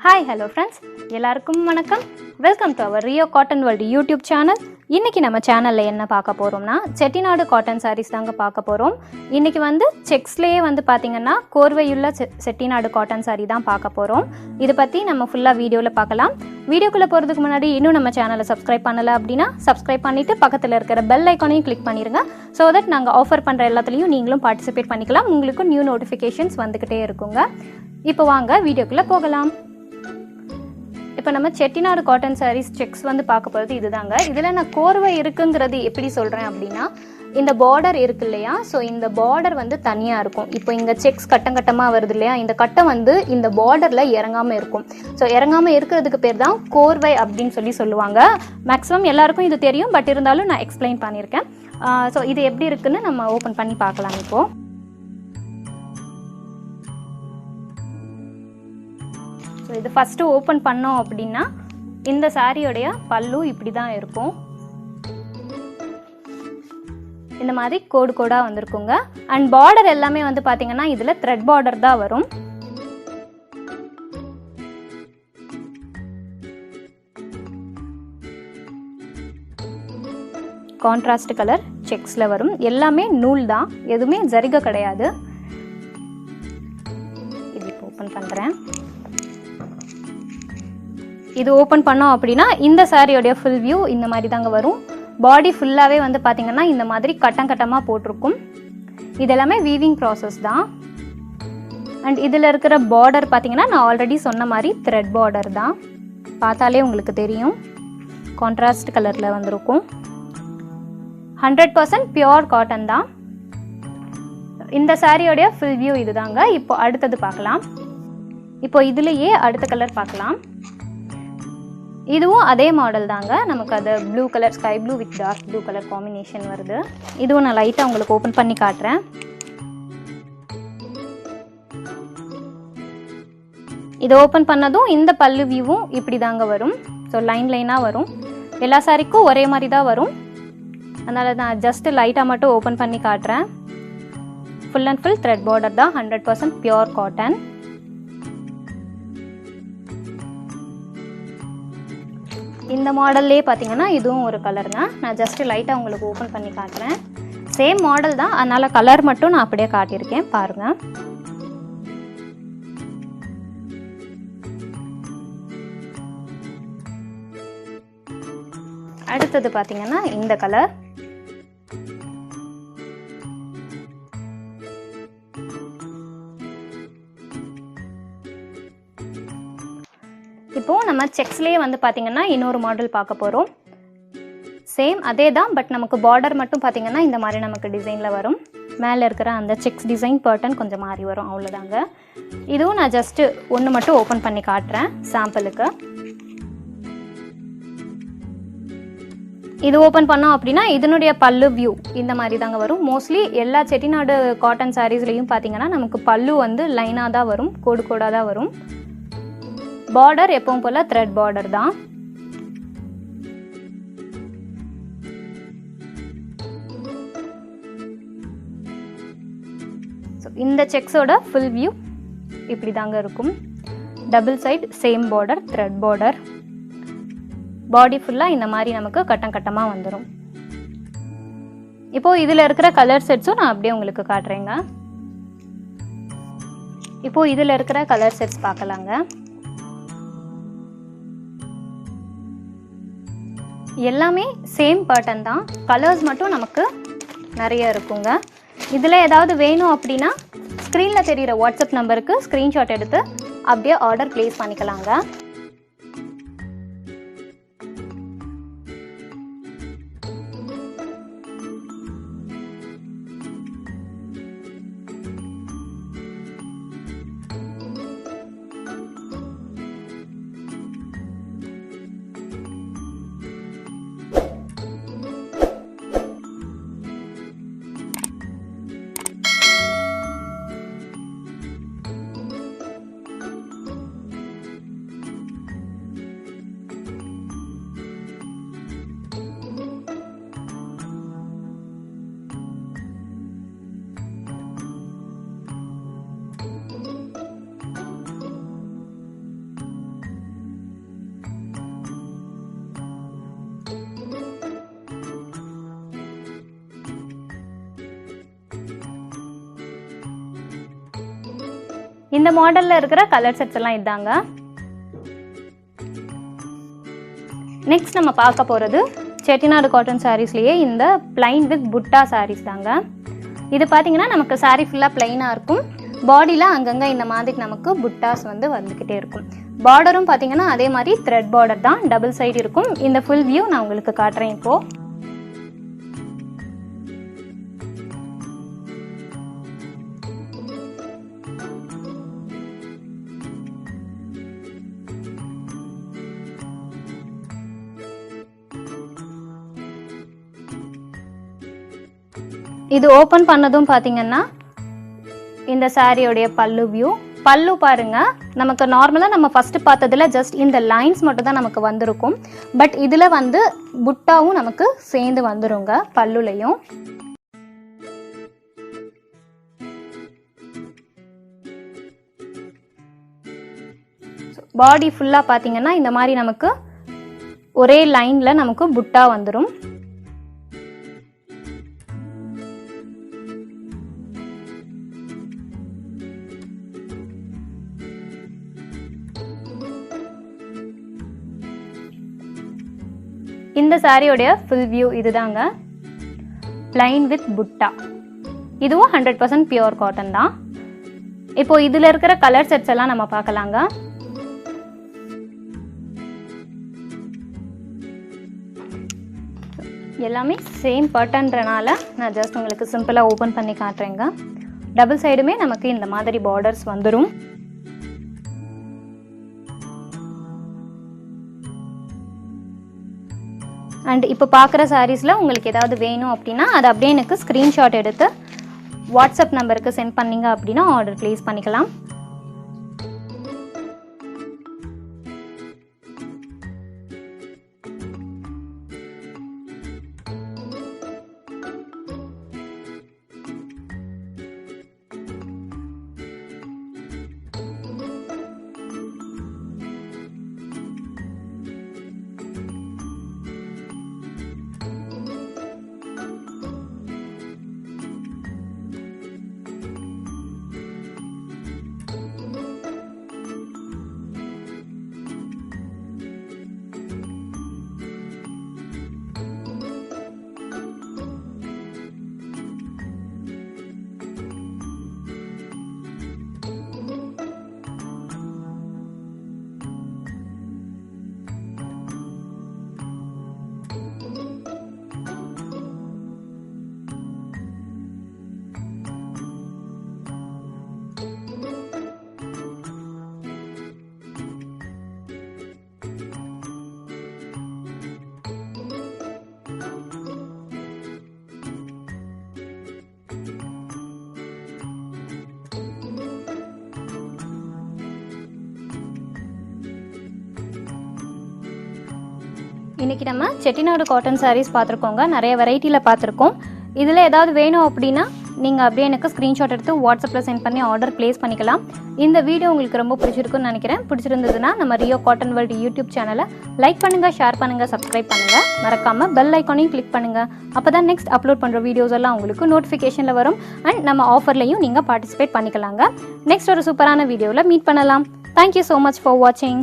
Hi, hello friends. எல்லாருக்கும் வணக்கம். Welcome to our ReYo Cotton World YouTube channel. இன்னைக்கு நம்ம சேனல்ல என்ன பார்க்க போறோம்னா செட்டிநாடு காட்டன் சாரீஸ் தாங்க பார்க்க போறோம். இன்னைக்கு வந்து செக்ஸ்லயே வந்து பாத்தீங்கன்னா கோர்வையுள்ள செட்டிநாடு காட்டன் சாரி தான் பார்க்க போறோம். இத பத்தி நம்ம ஃபுல்லா வீடியோல பார்க்கலாம். வீடியோக்குள்ள போறதுக்கு முன்னாடி இன்னும் நம்ம சேனலை சப்ஸ்கிரைப் பண்ணல அப்படினா சப்ஸ்கிரைப் பண்ணிட்டு பக்கத்துல இருக்கிற பெல் ஐகானையும் கிளிக் பண்ணிருங்க. so that நாங்க ஆஃபர் பண்ற எல்லாத்துலயும் நீங்களும் பார்ட்டிசிபேட் பண்ணிக்கலாம். உங்களுக்கு நியூ நோட்டிஃபிகேஷன்ஸ் வந்துகிட்டே இருக்குங்க. இப்போ வாங்க வீடியோக்குள்ள போகலாம். இப்போ நம்ம செட்டிநாடு காட்டன் சாரீஸ் செக்ஸ் வந்து பார்க்க போகிறது இதுதாங்க. இதில் நான் கோர்வை இருக்குங்கிறது எப்படி சொல்கிறேன் அப்படின்னா, இந்த பார்டர் இருக்கு இல்லையா, ஸோ இந்த பார்டர் வந்து தனியாக இருக்கும். இப்போ இங்கே செக்ஸ் கட்டம் கட்டமாக வருது இல்லையா, இந்த கட்டம் வந்து இந்த பார்டரில் இறங்காமல் இருக்கும். ஸோ இறங்காமல் இருக்கிறதுக்கு பேர் தான் கோர்வை அப்படின்னு சொல்லுவாங்க. மேக்ஸிமம் எல்லாருக்கும் இது தெரியும், பட் இருந்தாலும் நான் எக்ஸ்பிளைன் பண்ணியிருக்கேன். ஸோ இது எப்படி இருக்குன்னு நம்ம ஓப்பன் பண்ணி பார்க்கலாம். இப்போது இது ஃபஸ்ட்டு ஓப்பன் பண்ணோம் அப்படின்னா இந்த சாரியோடைய பல்லு இப்படி தான் இருக்கும். இந்த மாதிரி கோடு கோடாக வந்திருக்குங்க. அண்ட் பார்டர் எல்லாமே வந்து பார்த்தீங்கன்னா இதில் த்ரெட் பார்டர் தான் வரும். கான்ட்ராஸ்ட் கலர் செக்ஸில் வரும். எல்லாமே நூல் தான், எதுவுமே ஜரிகை கிடையாது. இது இப்போ ஓப்பன் பண்ணுறேன். இது ஓப்பன் பண்ணோம் அப்படின்னா இந்த சாரியோடைய ஃபுல் வியூ இந்த மாதிரி தாங்க வரும். பாடி ஃபுல்லாகவே வந்து பார்த்தீங்கன்னா இந்த மாதிரி கட்டம் கட்டமாக போட்டிருக்கும். இதெல்லாமே வீவிங் ப்ராசஸ் தான். அண்ட் இதில் இருக்கிற பார்டர் பார்த்தீங்கன்னா நான் ஆல்ரெடி சொன்ன மாதிரி த்ரெட் பார்டர் தான். பார்த்தாலே உங்களுக்கு தெரியும், கான்ட்ராஸ்ட் கலரில் வந்திருக்கும். 100% பியோர் காட்டன் தான். இந்த சாரியோடைய ஃபுல் வியூ இது தாங்க. இப்போ அடுத்தது பார்க்கலாம். இப்போ இதுலேயே அடுத்த கலர் பார்க்கலாம். இதுவும் அதே மாடல் தாங்க. நமக்கு அது blue colour, sky blue with dark blue colour combination வருது. இதுவும் நான் லைட்டாக உங்களுக்கு ஓப்பன் பண்ணி காட்டுறேன். இது ஓப்பன் பண்ணதும் இந்த பல்லு வியூவும் இப்படி தாங்க வரும். ஸோ லைன் லைனாக வரும். எல்லா சாரிக்கும் ஒரே மாதிரி தான் வரும். அதனால் நான் ஜஸ்ட்டு லைட்டாக மட்டும் ஓப்பன் பண்ணி காட்டுறேன். Full and full thread border தான். 100% பியோர் காட்டன். இந்த மாடல்லே பார்த்தீங்கன்னா இதுவும் ஒரு கலருங்க. நான் ஜஸ்ட்டு லைட்டாக உங்களுக்கு ஓப்பன் பண்ணி காட்டுறேன். சேம் மாடல் தான், அதனால் கலர் மட்டும் நான் அப்படியே காட்டியிருக்கேன், பாருங்கள். அடுத்தது பார்த்தீங்கன்னா இந்த கலர். இப்போது நம்ம செக்ஸ்லேயே வந்து பார்த்திங்கன்னா இன்னொரு மாடல் பார்க்க போகிறோம். சேம் அதே தான், பட் நமக்கு பார்டர் மட்டும் பார்த்திங்கன்னா இந்த மாதிரி நமக்கு டிசைனில் வரும். மேலே இருக்கிற அந்த செக்ஸ் டிசைன் பேட்டர்ன் கொஞ்சம் மாறி வரும், அவ்வளோதாங்க. இதுவும் நான் ஜஸ்ட்டு ஒன்று மட்டும் ஓப்பன் பண்ணி காட்டுறேன் சாம்பிளுக்கு. இது ஓப்பன் பண்ணோம் அப்படின்னா இதனுடைய பல்லு வியூ இந்த மாதிரி தாங்க வரும். மோஸ்ட்லி எல்லா செட்டிநாடு காட்டன் சாரீஸ்லேயும் பார்த்திங்கன்னா நமக்கு பல்லு வந்து லைனாக தான் வரும், கோடு கோடாக தான் வரும். பார்டர் எப்பவும் போல த்ரெட் பார்டர் தான். இந்த செக்ஸோட ஃபுல் வியூ இப்படி தாங்க இருக்கும். Double side same border, thread border. Body ஃபுல்லாக இந்த மாதிரி நமக்கு கட்டம் கட்டமாக வந்துடும். இப்போது இதில் இருக்கிற கலர் செட்ஸும் நான் அப்படியே உங்களுக்கு காட்டுறேங்க. இப்போது இதில் இருக்கிற கலர் செட்ஸ் பார்க்கலாங்க. எல்லாமே சேம் பேட்டர்ன் தான், கலர்ஸ் மட்டும் நமக்கு நிறைய இருக்குங்க. இதில் ஏதாவது வேணும் அப்படின்னா ஸ்க்ரீனில் தெரிகிற வாட்ஸ்அப் நம்பருக்கு ஸ்க்ரீன்ஷாட் எடுத்து அப்படியே ஆர்டர் ப்ளேஸ் பண்ணிக்கலாங்க. இந்த மாடலில் இருக்கிற கலர் செட்ஸ் எல்லாம் இதாங்க. நெக்ஸ்ட் நம்ம பார்க்க போகிறது செட்டிநாடு காட்டன் சாரீஸ்லேயே இந்த பிளைன் வித் புட்டா சாரீஸ் தாங்க. இது பார்த்தீங்கன்னா நமக்கு சாரீ ஃபுல்லாக பிளைனாக இருக்கும். பாடியில் அங்கங்கே இந்த மாதிரி நமக்கு புட்டாஸ் வந்து வந்துக்கிட்டே இருக்கும். பார்டரும் பார்த்தீங்கன்னா அதே மாதிரி த்ரெட் பார்டர் தான், டபுள் சைடு இருக்கும். இந்த ஃபுல் வியூ நான் உங்களுக்கு காட்டுறேன் இப்போது. இது ஓப்பன் பண்ணதும் பார்த்தீங்கன்னா இந்த சாரியோடைய பல்லு வியூ. பல்லு பாருங்க, நமக்கு நார்மலாக நம்ம ஃபர்ஸ்ட் பார்த்ததுல ஜஸ்ட் இந்த லைன்ஸ் மட்டும் தான் நமக்கு வந்திருக்கும். பட் இதில் வந்து புட்டாவும் நமக்கு சேர்ந்து வந்துருங்க பல்லுலையும். பாடி ஃபுல்லாக பார்த்தீங்கன்னா இந்த மாதிரி நமக்கு ஒரே லைனில் நமக்கு புட்டா வந்துடும். இந்த சாரியோடைய ஃபுல் வியூ இதுதாங்க, பிளைன் வித் புட்டா. இதுவும் 100% பியூர் காட்டன் தான். இப்போ இதில் இருக்கிற கலர் செட்ஸ் எல்லாம் நம்ம பார்க்கலாங்க. எல்லாமே சேம் பேட்டர்ன்றனால நான் ஜஸ்ட் உங்களுக்கு சிம்பிளாக ஓப்பன் பண்ணி காட்டுறேங்க. டபுள் சைடுமே நமக்கு இந்த மாதிரி பார்டர்ஸ் வந்துடும். அண்ட் இப்போ பார்க்குற சாரீஸில் உங்களுக்கு ஏதாவது வேணும் அப்படின்னா அதை அப்படியே எனக்கு ஸ்க்ரீன்ஷாட் எடுத்து வாட்ஸ்அப் நம்பருக்கு சென்ட் பண்ணிங்க அப்படின்னா ஆர்டர் ப்ளேஸ் பண்ணிக்கலாம். இன்றைக்கி நம்ம செட்டிநாடு காட்டன் சாரீஸ் பார்த்துருக்கோங்க. நிறைய வெரைட்டியில் பார்த்துருக்கோம். இதில் ஏதாவது வேணும் அப்படின்னா நீங்கள் அப்படியே எனக்கு ஸ்க்ரீன்ஷாட் எடுத்து வாட்ஸ்அப்பில் சென்ட் பண்ணி ஆர்டர் ப்ளேஸ் பண்ணிக்கலாம். இந்த வீடியோ உங்களுக்கு ரொம்ப பிடிச்சிருக்குன்னு நினைக்கிறேன். பிடிச்சிருந்ததுன்னா நம்ம ReYo காட்டன் வேர்ல்டு யூடியூப் சேனலை லைக் பண்ணுங்கள், ஷேர் பண்ணுங்கள், சப்ஸ்கிரைப் பண்ணுங்கள். மறக்காமல் பெல் ஐக்கானையும் கிளிக் பண்ணுங்கள். அப்போ தான் நெக்ஸ்ட் அப்லோட் பண்ணுற வீடியோஸ் எல்லாம் உங்களுக்கு நோட்டிஃபிகேஷனில் வரும். அண்ட் நம்ம ஆஃபர்லையும் நீங்கள் பார்ட்டிசிபேட் பண்ணிக்கலாங்க. நெக்ஸ்ட் ஒரு சூப்பரான வீடியோவில் மீட் பண்ணலாம். தேங்க்யூ ஸோ மச் ஃபார் வாட்சிங்.